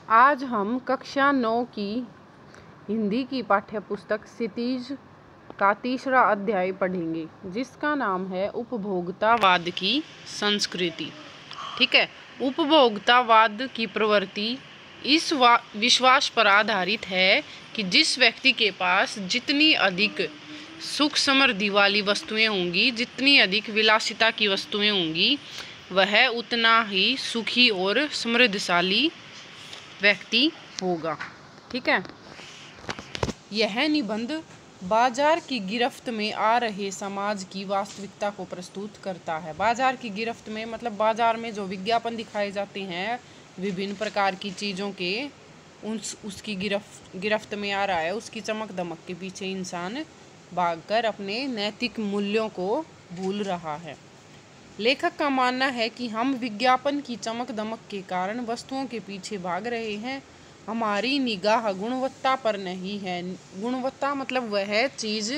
आज हम कक्षा 9 की हिंदी की पाठ्य पुस्तक क्षितिज का तीसरा अध्याय पढ़ेंगे, जिसका नाम है उपभोक्तावाद की संस्कृति। ठीक है, उपभोक्तावाद की प्रवृत्ति इस विश्वास पर आधारित है कि जिस व्यक्ति के पास जितनी अधिक सुख समृद्धि वाली वस्तुएं होंगी, जितनी अधिक विलासिता की वस्तुएं होंगी, वह उतना ही सुखी और समृद्धशाली व्यक्ति होगा। ठीक है, यह निबंध बाजार की गिरफ्त में आ रहे समाज की वास्तविकता को प्रस्तुत करता है। बाजार की गिरफ्त में मतलब बाजार में जो विज्ञापन दिखाए जाते हैं विभिन्न प्रकार की चीज़ों के, उसकी गिरफ्त में आ रहा है। उसकी चमक दमक के पीछे इंसान भागकर अपने नैतिक मूल्यों को भूल रहा है। लेखक का मानना है कि हम विज्ञापन की चमक दमक के कारण वस्तुओं के पीछे भाग रहे हैं। हमारी निगाह गुणवत्ता पर नहीं है। गुणवत्ता मतलब वह चीज़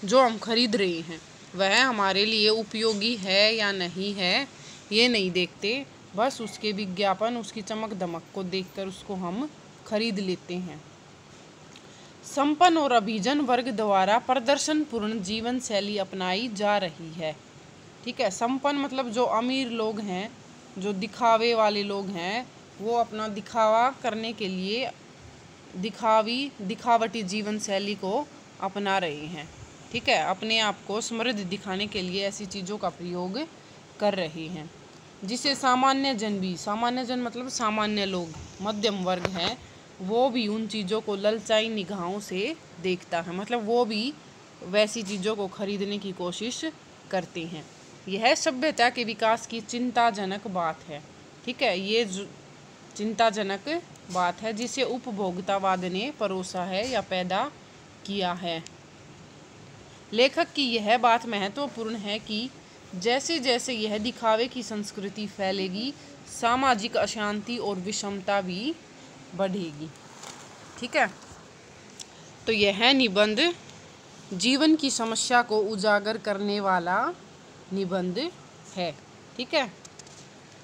जो हम खरीद रहे हैं वह हमारे लिए उपयोगी है या नहीं है, ये नहीं देखते। बस उसके विज्ञापन, उसकी चमक दमक को देखकर उसको हम खरीद लेते हैं। संपन्न और अभिजन वर्ग द्वारा प्रदर्शनपूर्ण जीवन शैली अपनाई जा रही है। ठीक है, संपन्न मतलब जो अमीर लोग हैं, जो दिखावे वाले लोग हैं, वो अपना दिखावा करने के लिए दिखावटी जीवन शैली को अपना रहे हैं। ठीक है, अपने आप को समृद्ध दिखाने के लिए ऐसी चीज़ों का प्रयोग कर रहे हैं जिसे सामान्य जन मतलब सामान्य लोग, मध्यम वर्ग हैं, वो भी उन चीज़ों को ललचाई निगाहों से देखता है। मतलब वो भी वैसी चीज़ों को खरीदने की कोशिश करते हैं। यह सभ्यता के विकास की चिंताजनक बात है। ठीक है, ये चिंताजनक बात है जिसे उपभोक्तावाद ने परोसा है या पैदा किया है। लेखक की यह बात महत्वपूर्ण है कि जैसे जैसे यह दिखावे की संस्कृति फैलेगी, सामाजिक अशांति और विषमता भी बढ़ेगी। ठीक है, तो यह निबंध जीवन की समस्या को उजागर करने वाला निबंध है। ठीक है,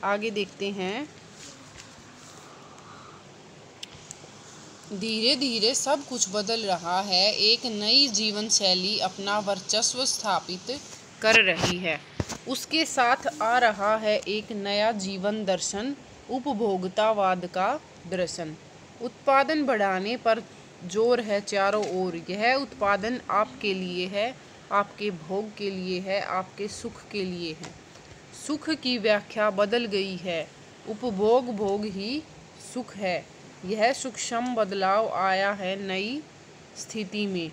आगे देखते हैं। धीरे धीरे सब कुछ बदल रहा है। एक नई जीवन शैली अपना वर्चस्व स्थापित कर रही है। उसके साथ आ रहा है एक नया जीवन दर्शन, उपभोक्तावाद का दर्शन। उत्पादन बढ़ाने पर जोर है चारों ओर। यह उत्पादन आपके लिए है, आपके भोग के लिए है, आपके सुख के लिए है। सुख की व्याख्या बदल गई है। उपभोग भोग ही सुख है। यह सूक्ष्म बदलाव आया है नई स्थिति में।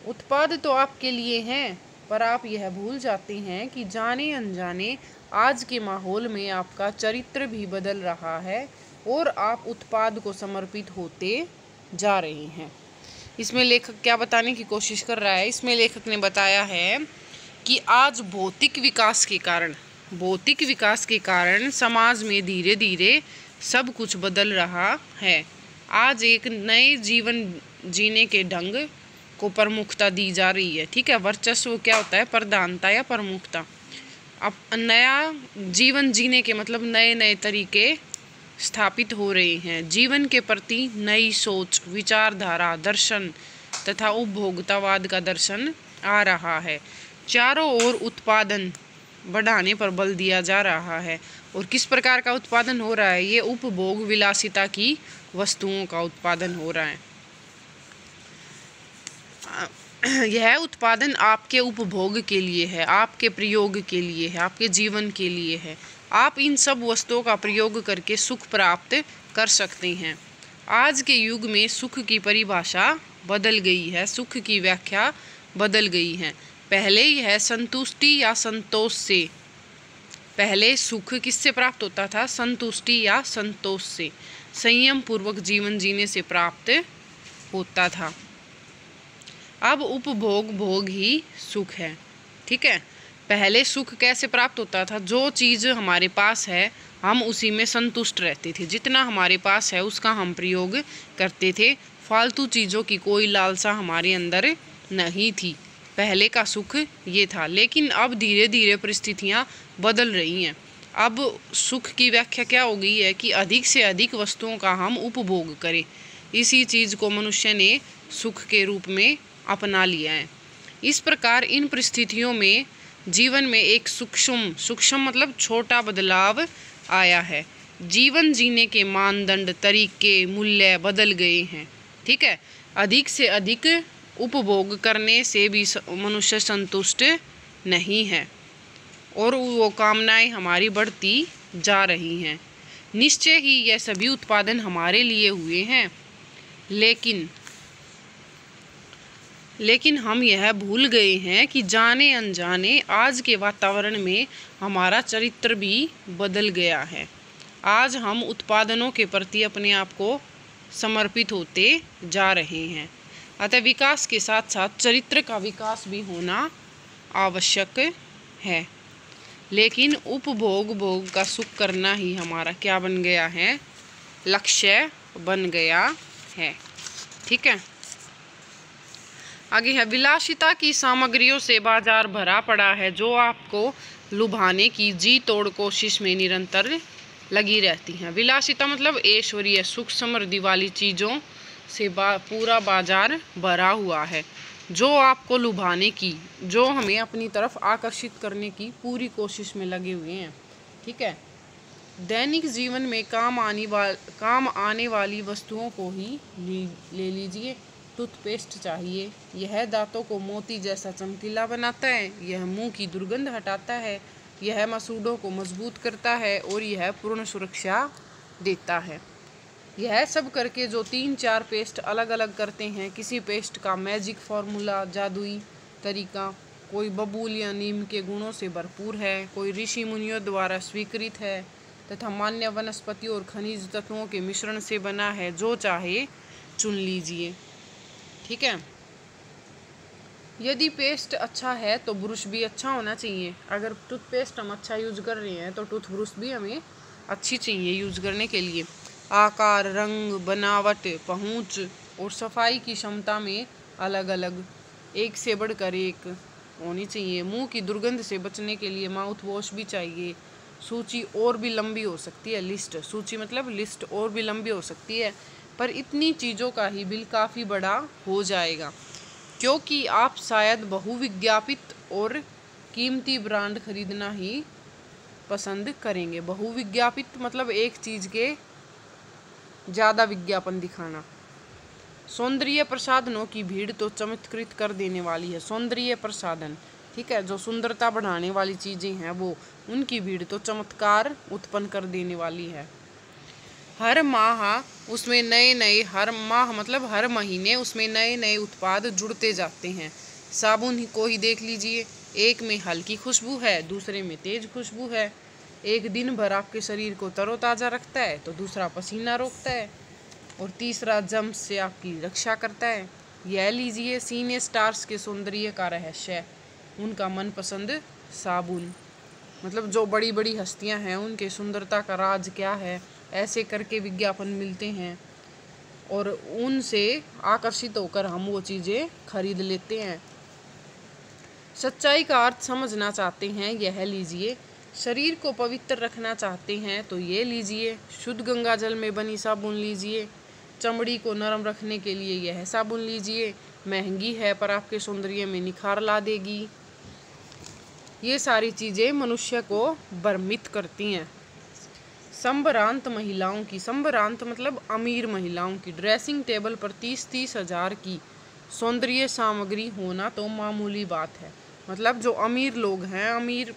उत्पाद तो आपके लिए हैं, पर आप यह भूल जाते हैं कि जाने अनजाने आज के माहौल में आपका चरित्र भी बदल रहा है और आप उत्पाद को समर्पित होते जा रहे हैं। इसमें लेखक क्या बताने की कोशिश कर रहा है? इसमें लेखक ने बताया है कि आज भौतिक विकास के कारण समाज में धीरे धीरे सब कुछ बदल रहा है। आज एक नए जीवन जीने के ढंग को प्रमुखता दी जा रही है। ठीक है, वर्चस्व क्या होता है? प्रधानता या प्रमुखता। अब नया जीवन जीने के मतलब नए नए तरीके स्थापित हो रहे हैं। जीवन के प्रति नई सोच, विचारधारा, दर्शन तथा उपभोक्तावाद का दर्शन आ रहा है। चारों ओर उत्पादन बढ़ाने पर बल दिया जा रहा है। और किस प्रकार का उत्पादन हो रहा है? ये उपभोग विलासिता की वस्तुओं का उत्पादन हो रहा है। यह उत्पादन आपके उपभोग के लिए है, आपके प्रयोग के लिए है, आपके जीवन के लिए है। आप इन सब वस्तुओं का प्रयोग करके सुख प्राप्त कर सकते हैं। आज के युग में सुख की परिभाषा बदल गई है, सुख की व्याख्या बदल गई है। पहले यह संतुष्टि या संतोष से, पहले सुख किससे प्राप्त होता था? संतुष्टि या संतोष से, संयम पूर्वक जीवन जीने से प्राप्त होता था। अब उपभोग भोग ही सुख है। ठीक है, पहले सुख कैसे प्राप्त होता था? जो चीज़ हमारे पास है हम उसी में संतुष्ट रहते थे। जितना हमारे पास है उसका हम प्रयोग करते थे। फालतू चीज़ों की कोई लालसा हमारे अंदर नहीं थी। पहले का सुख ये था। लेकिन अब धीरे धीरे परिस्थितियाँ बदल रही हैं। अब सुख की व्याख्या क्या हो गई है कि अधिक से अधिक वस्तुओं का हम उपभोग करें। इसी चीज़ को मनुष्य ने सुख के रूप में अपना लिया है। इस प्रकार इन परिस्थितियों में जीवन में एक सूक्ष्म मतलब छोटा बदलाव आया है। जीवन जीने के मानदंड, तरीके, मूल्य बदल गए हैं। ठीक है, अधिक से अधिक उपभोग करने से भी मनुष्य संतुष्ट नहीं है और वो कामनाएं हमारी बढ़ती जा रही हैं। निश्चय ही यह सभी उत्पादन हमारे लिए हुए हैं, लेकिन हम यह भूल गए हैं कि जाने अनजाने आज के वातावरण में हमारा चरित्र भी बदल गया है। आज हम उत्पादनों के प्रति अपने आप को समर्पित होते जा रहे हैं। अतः विकास के साथ साथ चरित्र का विकास भी होना आवश्यक है। लेकिन भोग का सुख करना ही हमारा क्या बन गया है? लक्ष्य बन गया है। ठीक है, आगे है विलासिता की सामग्रियों से बाजार भरा पड़ा है जो आपको लुभाने की जी तोड़ कोशिश में निरंतर लगी रहती हैं। विलासिता मतलब ऐश्वर्य, सुख, समृद्धि वाली चीज़ों से पूरा बाजार भरा हुआ है जो आपको लुभाने की, जो हमें अपनी तरफ आकर्षित करने की पूरी कोशिश में लगे हुए हैं। ठीक है, दैनिक जीवन में काम आने वाली वस्तुओं को ही ले लीजिए। टूथपेस्ट चाहिए, यह दांतों को मोती जैसा चमकीला बनाता है, यह मुंह की दुर्गंध हटाता है, यह मसूड़ों को मजबूत करता है और यह पूर्ण सुरक्षा देता है। यह सब करके जो 3-4 पेस्ट अलग अलग करते हैं, किसी पेस्ट का मैजिक फॉर्मूला, जादुई तरीका, कोई बबूल या नीम के गुणों से भरपूर है, कोई ऋषि मुनियों द्वारा स्वीकृत है तथा मान्य वनस्पति और खनिज तत्वों के मिश्रण से बना है, जो चाहे चुन लीजिए। ठीक है, यदि पेस्ट अच्छा है तो ब्रश भी अच्छा होना चाहिए। अगर टूथपेस्ट हम अच्छा यूज कर रहे हैं तो टूथ ब्रश भी हमें अच्छी चाहिए यूज करने के लिए। आकार, रंग, बनावट, पहुंच और सफाई की क्षमता में अलग अलग, एक से बढ़कर एक होनी चाहिए। मुंह की दुर्गंध से बचने के लिए माउथ वॉश भी चाहिए। सूची और भी लंबी हो सकती है, सूची मतलब लिस्ट और भी लंबी हो सकती है, पर इतनी चीज़ों का ही बिल काफ़ी बड़ा हो जाएगा, क्योंकि आप शायद बहुविज्ञापित और कीमती ब्रांड खरीदना ही पसंद करेंगे। बहुविज्ञापित मतलब एक चीज़ के ज़्यादा विज्ञापन दिखाना। सौंदर्य प्रसाधनों की भीड़ तो चमत्कृत कर देने वाली है। सौंदर्य प्रसाधन, ठीक है, जो सुंदरता बढ़ाने वाली चीज़ें हैं वो, उनकी भीड़ तो चमत्कार उत्पन्न कर देने वाली है। हर माह उसमें नए हर माह मतलब हर महीने उसमें नए नए उत्पाद जुड़ते जाते हैं। साबुन को ही देख लीजिए, एक में हल्की खुशबू है, दूसरे में तेज खुशबू है। एक दिन भर आपके शरीर को तरोताज़ा रखता है तो दूसरा पसीना रोकता है और तीसरा जम्स से आपकी रक्षा करता है। यह लीजिए सिने स्टार्स के सौंदर्य का रहस्य, उनका मनपसंद साबुन, मतलब जो बड़ी बड़ी हस्तियां हैं उनके सुंदरता का राज क्या है, ऐसे करके विज्ञापन मिलते हैं और उनसे आकर्षित होकर हम वो चीज़ें खरीद लेते हैं। सच्चाई का अर्थ समझना चाहते हैं, यह लीजिए। शरीर को पवित्र रखना चाहते हैं तो ये लीजिए, शुद्ध गंगा जल में बनी साबुन लीजिए। चमड़ी को नरम रखने के लिए यह साबुन लीजिए। महंगी है पर आपके सौंदर्य में निखार ला देगी। ये सारी चीज़ें मनुष्य को भ्रमित करती हैं। संभ्रांत महिलाओं की, संभ्रांत मतलब अमीर महिलाओं की ड्रेसिंग टेबल पर 30-30 हज़ार की सौंदर्य सामग्री होना तो मामूली बात है। मतलब जो अमीर लोग हैं, अमीर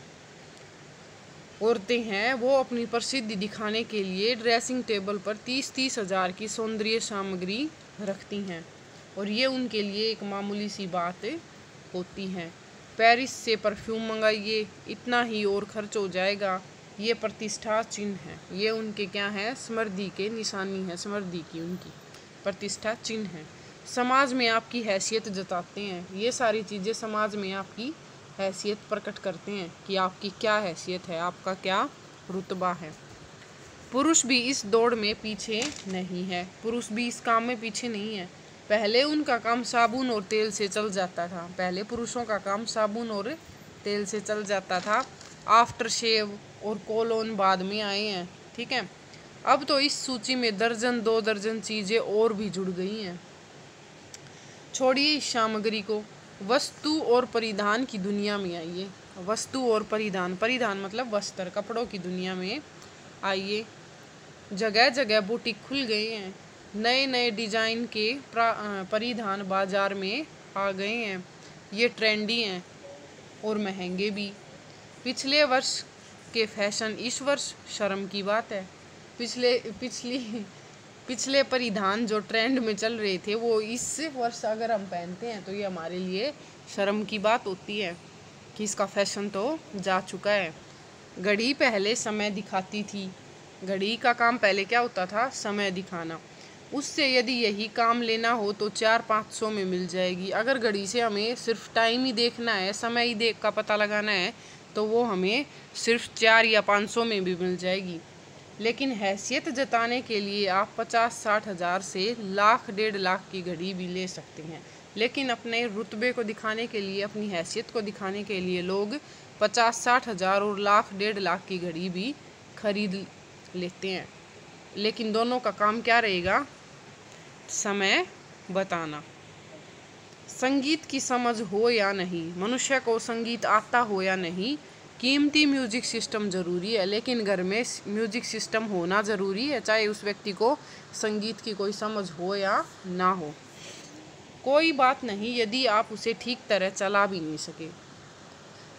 औरतें हैं, वो अपनी प्रसिद्धि दिखाने के लिए ड्रेसिंग टेबल पर 30-30 हज़ार की सौंदर्य सामग्री रखती हैं और ये उनके लिए एक मामूली सी बात होती है। पेरिस से परफ्यूम मंगाइए, इतना ही और खर्च हो जाएगा। ये प्रतिष्ठा चिन्ह है, ये उनके क्या है, समृद्धि के निशानी है, समृद्धि की उनकी प्रतिष्ठा चिन्ह है। समाज में आपकी हैसियत जताते हैं, ये सारी चीज़ें समाज में आपकी हैसियत प्रकट करते हैं कि आपकी क्या हैसियत है, आपका क्या रुतबा है। पुरुष भी इस दौड़ में पीछे नहीं है, पुरुष भी इस काम में पीछे नहीं है। पहले उनका काम साबुन और तेल से चल जाता था, पहले पुरुषों का काम साबुन और तेल से चल जाता था। आफ्टर शेव और कोलोन बाद में आए हैं। ठीक है, अब तो इस सूची में दर्जन 2 दर्जन चीजें और भी जुड़ गई हैं। छोड़िए इस सामग्री को, वस्तु और परिधान की दुनिया में आइए। वस्तु और परिधान, परिधान मतलब वस्त्र, कपड़ों की दुनिया में आइए। जगह जगह बुटीक खुल गए हैं, नए नए डिजाइन के परिधान बाजार में आ गए हैं। ये ट्रेंडी हैं और महंगे भी। पिछले वर्ष के फैशन इस वर्ष शर्म की बात है। पिछले परिधान जो ट्रेंड में चल रहे थे वो इस वर्ष अगर हम पहनते हैं तो ये हमारे लिए शर्म की बात होती है कि इसका फैशन तो जा चुका है। घड़ी पहले समय दिखाती थी। घड़ी का काम पहले क्या होता था? समय दिखाना। उससे यदि यही काम लेना हो तो 400-500 में मिल जाएगी। अगर घड़ी से हमें सिर्फ टाइम ही देखना है, समय ही देख का पता लगाना है, तो वो हमें सिर्फ 4 या 500 में भी मिल जाएगी। लेकिन हैसियत जताने के लिए आप 50-60 हज़ार से लाख 1.5 लाख की घड़ी भी ले सकते हैं। लेकिन अपने रुतबे को दिखाने के लिए, अपनी हैसियत को दिखाने के लिए लोग 50-60 हज़ार और लाख 1.5 लाख की घड़ी भी खरीद लेते हैं। लेकिन दोनों का काम क्या रहेगा? समय बताना। संगीत की समझ हो या नहीं, मनुष्य को संगीत आता हो या नहीं, कीमती म्यूजिक सिस्टम ज़रूरी है। लेकिन घर में म्यूजिक सिस्टम होना ज़रूरी है, चाहे उस व्यक्ति को संगीत की कोई समझ हो या ना हो। कोई बात नहीं यदि आप उसे ठीक तरह चला भी नहीं सके,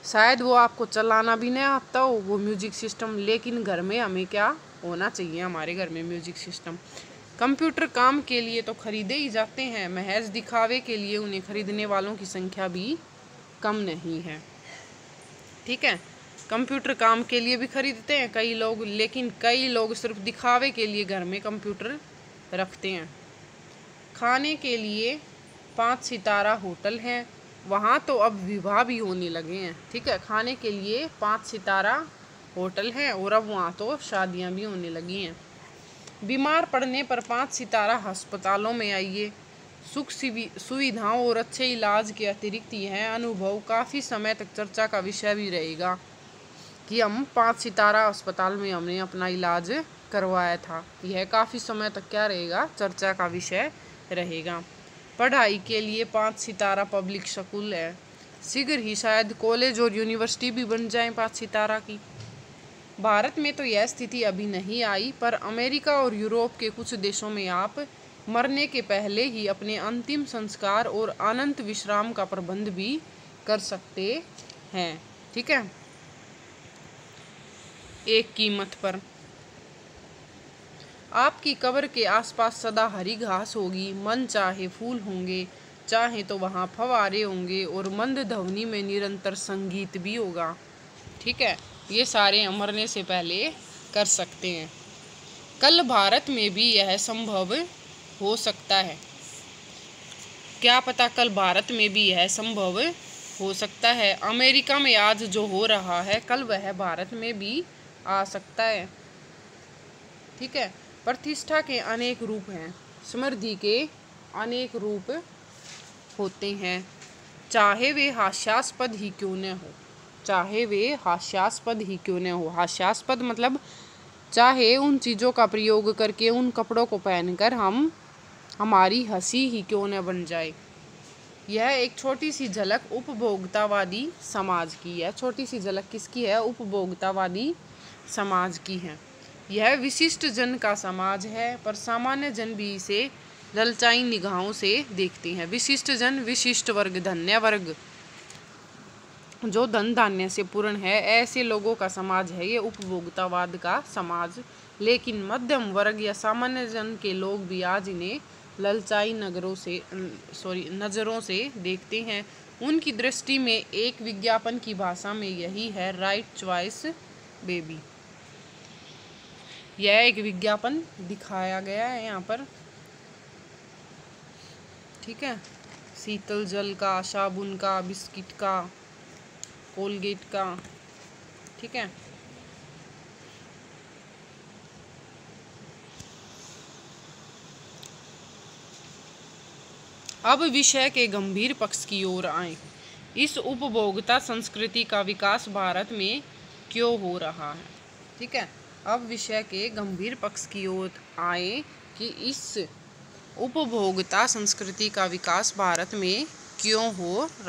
शायद वो आपको चलाना भी नहीं आता हो वो म्यूजिक सिस्टम, लेकिन घर में हमें क्या होना चाहिए? हमारे घर में म्यूजिक सिस्टम। कंप्यूटर काम के लिए तो खरीदे ही जाते हैं, महज दिखावे के लिए उन्हें खरीदने वालों की संख्या भी कम नहीं है। ठीक है, कंप्यूटर काम के लिए भी खरीदते हैं कई लोग, लेकिन कई लोग सिर्फ दिखावे के लिए घर में कंप्यूटर रखते हैं। खाने के लिए 5 सितारा होटल हैं, वहाँ तो अब विवाह भी होने लगे हैं। ठीक है, खाने के लिए 5 सितारा होटल हैं और अब वहाँ तो शादियाँ भी होने लगी हैं। बीमार पड़ने पर 5 सितारा अस्पतालों में आइए। सुख सुविधाओं और अच्छे इलाज के अतिरिक्त यह अनुभव काफ़ी समय तक चर्चा का विषय भी रहेगा कि हम 5 सितारा अस्पताल में हमने अपना इलाज करवाया था। यह काफ़ी समय तक क्या रहेगा? चर्चा का विषय रहेगा। पढ़ाई के लिए 5 सितारा पब्लिक स्कूल है, शीघ्र ही शायद कॉलेज और यूनिवर्सिटी भी बन जाएं 5 सितारा की। भारत में तो यह स्थिति अभी नहीं आई, पर अमेरिका और यूरोप के कुछ देशों में आप मरने के पहले ही अपने अंतिम संस्कार और अनंत विश्राम का प्रबंध भी कर सकते हैं। ठीक है, एक कीमत पर। आपकी कब्र के आसपास सदा हरी घास होगी, मन चाहे फूल होंगे, चाहे तो वहाँ फव्वारे होंगे और मंद ध्वनि में निरंतर संगीत भी होगा। ठीक है, ये सारे मरने से पहले कर सकते हैं। कल भारत में भी यह संभव हो सकता है। क्या पता कल भारत में भी यह संभव हो सकता है। अमेरिका में आज जो हो रहा है कल वह भारत में भी आ सकता है। ठीक है, प्रतिष्ठा के अनेक रूप हैं, समृद्धि के अनेक रूप होते हैं, चाहे वे हास्यास्पद ही क्यों न हो। चाहे वे हास्यास्पद ही क्यों न हो। हास्यास्पद मतलब चाहे उन चीज़ों का प्रयोग करके, उन कपड़ों को पहनकर हमारी हंसी ही क्यों न बन जाए। यह एक छोटी सी झलक उपभोक्तावादी समाज की है। छोटी सी झलक किसकी है? उपभोक्तावादी समाज की है। यह विशिष्ट जन का समाज है, पर सामान्य जन भी इसे ललचाई निगाहों से देखते हैं। विशिष्ट जन, विशिष्ट वर्ग, धन्य वर्ग, जो धन धान्य से पूर्ण है, ऐसे लोगों का समाज है ये उपभोक्तावाद का समाज। लेकिन मध्यम वर्ग या सामान्य जन के लोग भी आज इन्हें ललचाई नज़रों से देखते हैं। उनकी दृष्टि में एक विज्ञापन की भाषा में यही है राइट चॉइस बेबी। यह एक विज्ञापन दिखाया गया है यहाँ पर। ठीक है, शीतल जल का, साबुन का, बिस्किट का, कोलगेट का। ठीक है, अब विषय के गंभीर पक्ष की ओर आएं। इस उपभोक्ता संस्कृति का विकास भारत में क्यों हो रहा है। ठीक है, अब विषय के गंभीर पक्ष की ओर आए कि इस उपभोक्ता संस्कृति का विकास भारत में क्यों हो रहा